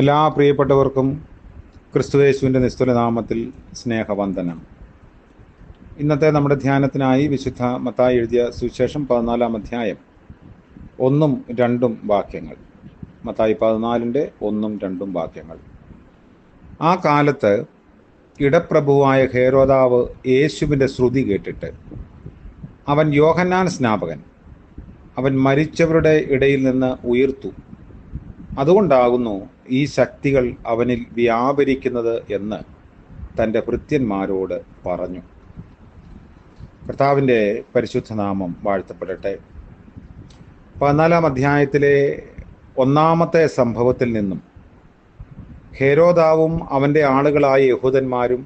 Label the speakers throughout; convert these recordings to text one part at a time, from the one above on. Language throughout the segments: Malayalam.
Speaker 1: എല്ലാ പ്രിയപ്പെട്ടവർക്കും ക്രിസ്തുയേശുവിൻ്റെ നിസ്തുല നാമത്തിൽ സ്നേഹവന്ദനം. ഇന്നത്തെ നമ്മുടെ ധ്യാനത്തിനായി വിശുദ്ധ മത്തായി എഴുതിയ സുവിശേഷം 14-ാം അധ്യായം 1-2 വാക്യങ്ങൾ. മത്തായി 14-ന്റെ 1-2 വാക്യങ്ങൾ. ആ കാലത്ത് ഇടപ്രഭുവായ ഹേരോദാവ് യേശുവിൻ്റെ ശ്രുതി കേട്ടിട്ട് അവൻ യോഹന്നാൻ സ്നാപകൻ, അവൻ മരിച്ചവരുടെ ഇടയിൽ നിന്ന് ഉയിർത്തു, അതുകൊണ്ടാകുന്നു ഈ ശക്തികൾ അവനിൽ വ്യാപരിക്കുന്നത് എന്ന് തൻ്റെ ഭൃത്യന്മാരോട് പറഞ്ഞു. കർത്താവിൻ്റെ പരിശുദ്ധ നാമം വാഴ്ത്തപ്പെടട്ടെ. 14-ാം അധ്യായത്തിലെ 1-ാമത്തെ സംഭവത്തിൽ നിന്നും ഹേരോദാവും അവൻ്റെ ആളുകളായ യഹൂദന്മാരും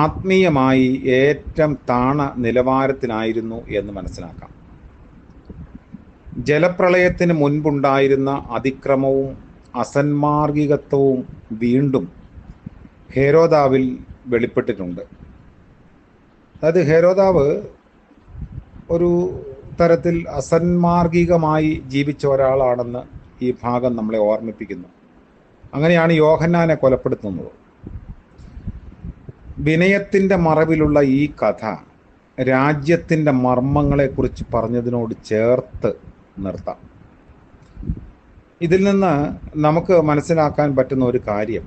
Speaker 1: ആത്മീയമായി ഏറ്റവും താണ നിലവാരത്തിലായിരുന്നു എന്ന് മനസ്സിലാക്കാം. ജലപ്രളയത്തിന് മുൻപുണ്ടായിരുന്ന അതിക്രമവും അസന്മാർഗികത്വവും വീണ്ടും ഹേരോദാവിൽ വെളിപ്പെട്ടിട്ടുണ്ട്. അതായത് ഹേരോദാവ് ഒരു തരത്തിൽ അസന്മാർഗികമായി ജീവിച്ച ഒരാളാണെന്ന് ഈ ഭാഗം നമ്മളെ ഓർമ്മിപ്പിക്കുന്നു. അങ്ങനെയാണ് യോഹന്നാനെ കൊലപ്പെടുത്തുന്നത്. വിനയത്തിൻ്റെ മറവിലുള്ള ഈ കഥ രാജ്യത്തിൻ്റെ മർമ്മങ്ങളെക്കുറിച്ച് പറഞ്ഞതിനോട് ചേർത്ത് നിർത്താം. ഇതിൽ നിന്ന് നമുക്ക് മനസ്സിലാക്കാൻ പറ്റുന്ന ഒരു കാര്യം,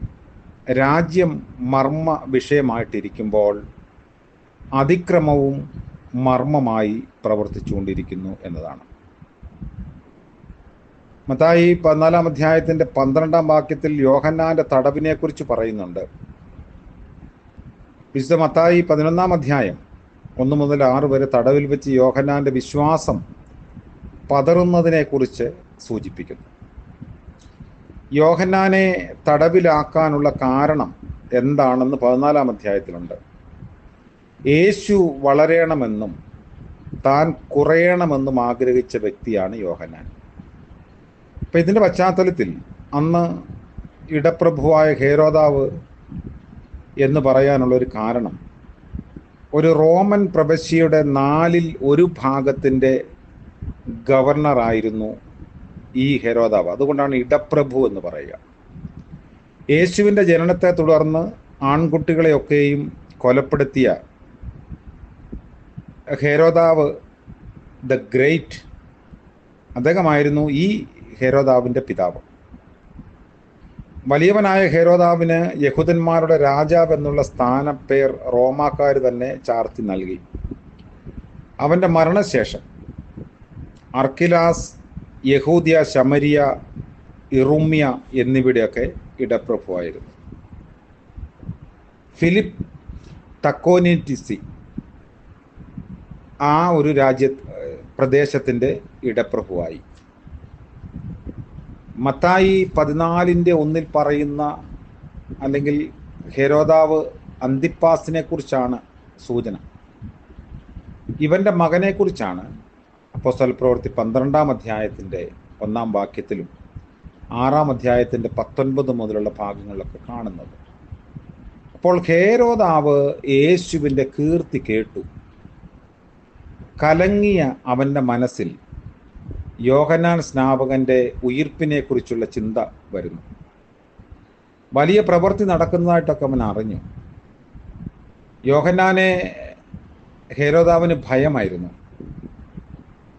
Speaker 1: രാജ്യം മർമ്മ വിഷയമായിട്ടിരിക്കുമ്പോൾ അതിക്രമവും മർമ്മമായി പ്രവർത്തിച്ചുകൊണ്ടിരിക്കുന്നു എന്നതാണ്. മത്തായി 14-ാം അധ്യായത്തിൻ്റെ 12-ാം വാക്യത്തിൽ യോഹന്നാന്റെ തടവിനെക്കുറിച്ച് പറയുന്നുണ്ട്. വിശുദ്ധ മത്തായി 11-ാം അധ്യായം 1 മുതൽ 6 വരെ തടവിൽ വെച്ച് യോഹന്നാന്റെ വിശ്വാസം പതറുന്നതിനെക്കുറിച്ച് സൂചിപ്പിക്കുന്നു. യോഹന്നാനെ തടവിലാക്കാനുള്ള കാരണം എന്താണെന്ന് 14-ാം അധ്യായത്തിലുണ്ട്. യേശു വളരണമെന്നും താൻ കുറയണമെന്നും ആഗ്രഹിച്ച വ്യക്തിയാണ് യോഹന്നാൻ. അപ്പം ഇതിൻ്റെ പശ്ചാത്തലത്തിൽ അന്ന് ഇടപ്രഭുവായ ഹേരോദാവ് എന്ന് പറയാനുള്ളൊരു കാരണം, ഒരു റോമൻ പ്രവിശ്യയുടെ 1/4 ഭാഗത്തിൻ്റെ ഗവർണറായിരുന്നു ഈ ഹെരോദാവ്. അതുകൊണ്ടാണ് ഇടപ്രഭു എന്ന് പറയുക. യേശുവിൻ്റെ ജനനത്തെ തുടർന്ന് ആൺകുട്ടികളെയൊക്കെയും കൊലപ്പെടുത്തിയ ഹെരോദാവ് ദ ഗ്രേറ്റ്, അദ്ദേഹമായിരുന്നു ഈ ഹെരോദാവിൻ്റെ പിതാവ്. വലിയവനായ ഹെരോദാവിന് യഹൂദന്മാരുടെ രാജാവ് എന്നുള്ള സ്ഥാനപ്പേർ റോമാക്കാർ തന്നെ ചാർത്തി നൽകി. അവൻ്റെ മരണശേഷം അർക്കിലാസ്, യഹൂദ്യ, ശമരിയ, ഇറുമ്യ എന്നിവിടെയൊക്കെ ഇടപ്രഭുവായിരുന്നു. ഫിലിപ്പ് തക്കോനിറ്റിസി ആ ഒരു പ്രദേശത്തിൻ്റെ ഇടപ്രഭുവായി. മത്തായി 14-ന്റെ 1 പറയുന്ന, അല്ലെങ്കിൽ ഹെരോദാവ് അന്തിപ്പാസിനെ കുറിച്ചാണ് സൂചന. ഇവൻ്റെ മകനെക്കുറിച്ചാണ് അപ്പോസ്തല പ്രവൃത്തി 12-ാം അധ്യായത്തിൻ്റെ 1-ാം വാക്യത്തിലും 6-ാം അധ്യായത്തിൻ്റെ 19 മുതലുള്ള ഭാഗങ്ങളിലൊക്കെ കാണുന്നത്. അപ്പോൾ ഹേരോദാവ് യേശുവിൻ്റെ കീർത്തി കേട്ടു. കലങ്ങിയ അവൻ്റെ മനസ്സിൽ യോഹന്നാൻ സ്നാപകൻ്റെ ഉയിർപ്പിനെക്കുറിച്ചുള്ള ചിന്ത വരുന്നു. വലിയ പ്രവൃത്തി നടക്കുന്നതായിട്ടൊക്കെ അവൻ അറിഞ്ഞു. യോഹന്നാനെ ഹേരോദാവിന് ഭയമായിരുന്നു.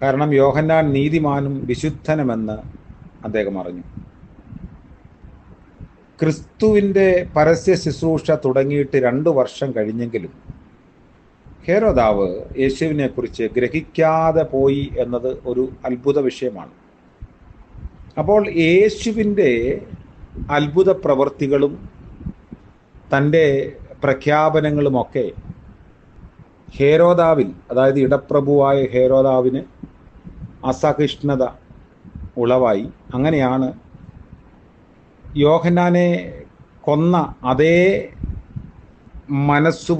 Speaker 1: കാരണം യോഹന്നാൻ നീതിമാനും വിശുദ്ധനുമെന്ന് അദ്ദേഹം അറിഞ്ഞു. ക്രിസ്തുവിൻ്റെ പരസ്യ ശുശ്രൂഷ തുടങ്ങിയിട്ട് 2 വർഷം കഴിഞ്ഞെങ്കിലും ഹേരോദാവ് യേശുവിനെക്കുറിച്ച് ഗ്രഹിക്കാതെ പോയി എന്നത് ഒരു അത്ഭുത വിഷയമാണ്. അപ്പോൾ യേശുവിൻ്റെ അത്ഭുത പ്രവൃത്തികളും തൻ്റെ പ്രഖ്യാപനങ്ങളുമൊക്കെ ഹേരോദാവിൽ, അതായത് ഇടപ്രഭുവായ ഹേരോദാവിന് അസഹിഷ്ണുത ഉളവായി. അങ്ങനെയാണ് യോഹന്നാനെ കൊന്ന അതേ മനസ്സു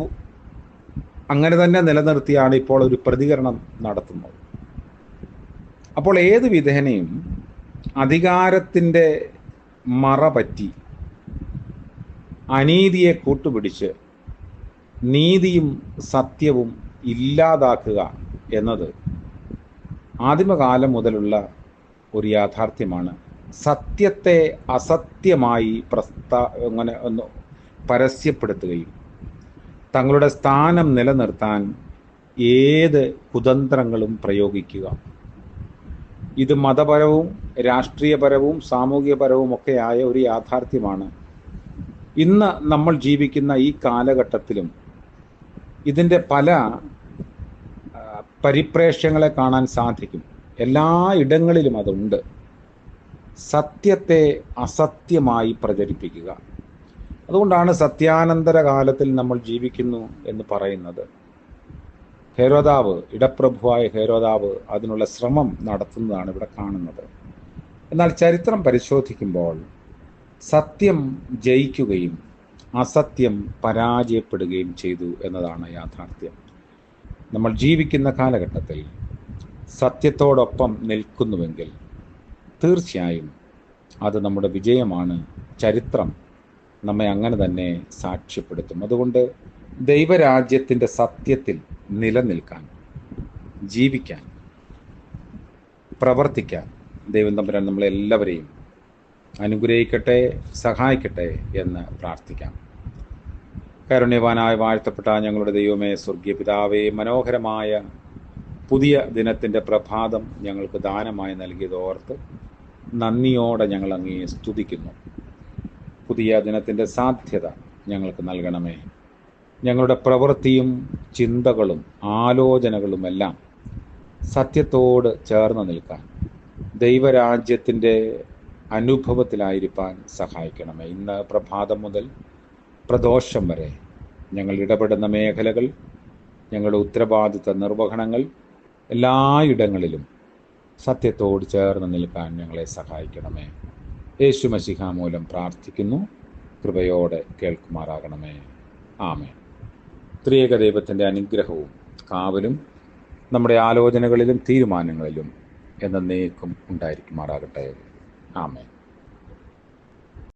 Speaker 1: അങ്ങനെ തന്നെ നിലനിർത്തിയാണ് ഇപ്പോൾ ഒരു പ്രതികരണം നടത്തുന്നത്. അപ്പോൾ ഏത് വിധേനയും അധികാരത്തിൻ്റെ മറ പറ്റി അനീതിയെ കൂട്ടുപിടിച്ച് നീതിയും സത്യവും ഇല്ലാതാക്കുക എന്നത് ആദിമകാലം മുതലുള്ള ഒരു യാഥാർത്ഥ്യമാണ്. സത്യത്തെ അസത്യമായി അങ്ങനെ ഒന്ന് പരസ്യപ്പെടുത്തുകയും തങ്ങളുടെ സ്ഥാനം നിലനിർത്താൻ ഏത് കുതന്ത്രങ്ങളും പ്രയോഗിക്കുക. ഇത് മതപരവും രാഷ്ട്രീയപരവും സാമൂഹികപരവും ഒക്കെയായ ഒരു യാഥാർത്ഥ്യമാണ്. ഇന്ന് നമ്മൾ ജീവിക്കുന്ന ഈ കാലഘട്ടത്തിലും ഇതിൻ്റെ പല പരിപ്രേക്ഷ്യങ്ങളെ കാണാൻ സാധിക്കും. എല്ലാ ഇടങ്ങളിലും അതുണ്ട്. സത്യത്തെ അസത്യമായി പ്രചരിപ്പിക്കുക. അതുകൊണ്ടാണ് സത്യാനന്തര കാലത്തിൽ നമ്മൾ ജീവിക്കുന്നു എന്ന് പറയുന്നത്. ഹെരോദാവ്, ഇടപ്രഭുവായ ഹെരോദാവ് അതിനുള്ള ശ്രമം നടത്തുന്നതാണ് ഇവിടെ കാണുന്നത്. എന്നാൽ ചരിത്രം പരിശോധിക്കുമ്പോൾ സത്യം ജയിക്കുകയും അസത്യം പരാജയപ്പെടുകയും ചെയ്തു എന്നതാണ് യാഥാർത്ഥ്യം. നമ്മൾ ജീവിക്കുന്ന കാലഘട്ടത്തിൽ സത്യത്തോടൊപ്പം നിൽക്കുന്നുവെങ്കിൽ തീർച്ചയായും അത് നമ്മുടെ വിജയമാണ്. ചരിത്രം നമ്മെ അങ്ങനെ തന്നെ സാക്ഷ്യപ്പെടുത്തും. അതുകൊണ്ട് ദൈവരാജ്യത്തിൻ്റെ സത്യത്തിൽ നിലനിൽക്കാൻ, ജീവിക്കാൻ, പ്രവർത്തിക്കാൻ ദൈവം തമ്പുരാൻ നമ്മളെല്ലാവരെയും അനുഗ്രഹിക്കട്ടെ, സഹായിക്കട്ടെ എന്ന് പ്രാർത്ഥിക്കാം. കാരുണ്യവാനായ വാഴ്ത്തപ്പെട്ട ഞങ്ങളുടെ ദൈവമേ, സ്വർഗീയ പിതാവേ, മനോഹരമായ പുതിയ ദിനത്തിൻ്റെ പ്രഭാതം ഞങ്ങൾക്ക് ദാനമായി നൽകിയതോർത്ത് നന്ദിയോടെ ഞങ്ങൾ അങ്ങയെ സ്തുതിക്കുന്നു. പുതിയ ദിനത്തിൻ്റെ സാധ്യത ഞങ്ങൾക്ക് നൽകണമേ. ഞങ്ങളുടെ പ്രവൃത്തിയും ചിന്തകളും ആലോചനകളുമെല്ലാം സത്യത്തോട് ചേർന്ന് നിൽക്കാൻ, ദൈവരാജ്യത്തിൻ്റെ അനുഭവത്തിലായിരിക്കാൻ സഹായിക്കണമേ. ഇന്ന് പ്രഭാതം മുതൽ പ്രദോഷം വരെ ഞങ്ങൾ ഇടപെടുന്ന മേഖലകൾ, ഞങ്ങളുടെ ഉത്തരവാദിത്ത നിർവഹണങ്ങൾ എല്ലായിടങ്ങളിലും സത്യത്തോട് ചേർന്ന് നിൽക്കാൻ ഞങ്ങളെ സഹായിക്കണമേ. യേശു മശിഹ മൂലം പ്രാർത്ഥിക്കുന്നു. കൃപയോടെ കേൾക്കുമാറാകണമേ. ആമേൻ. ത്രിയേക ദൈവത്തിൻ്റെ അനുഗ്രഹവും കാവലും നമ്മുടെ ആലോചനകളിലും തീരുമാനങ്ങളിലും എന്നേക്കും ഉണ്ടായിരിക്കുമാറാകട്ടെ. ആമേൻ.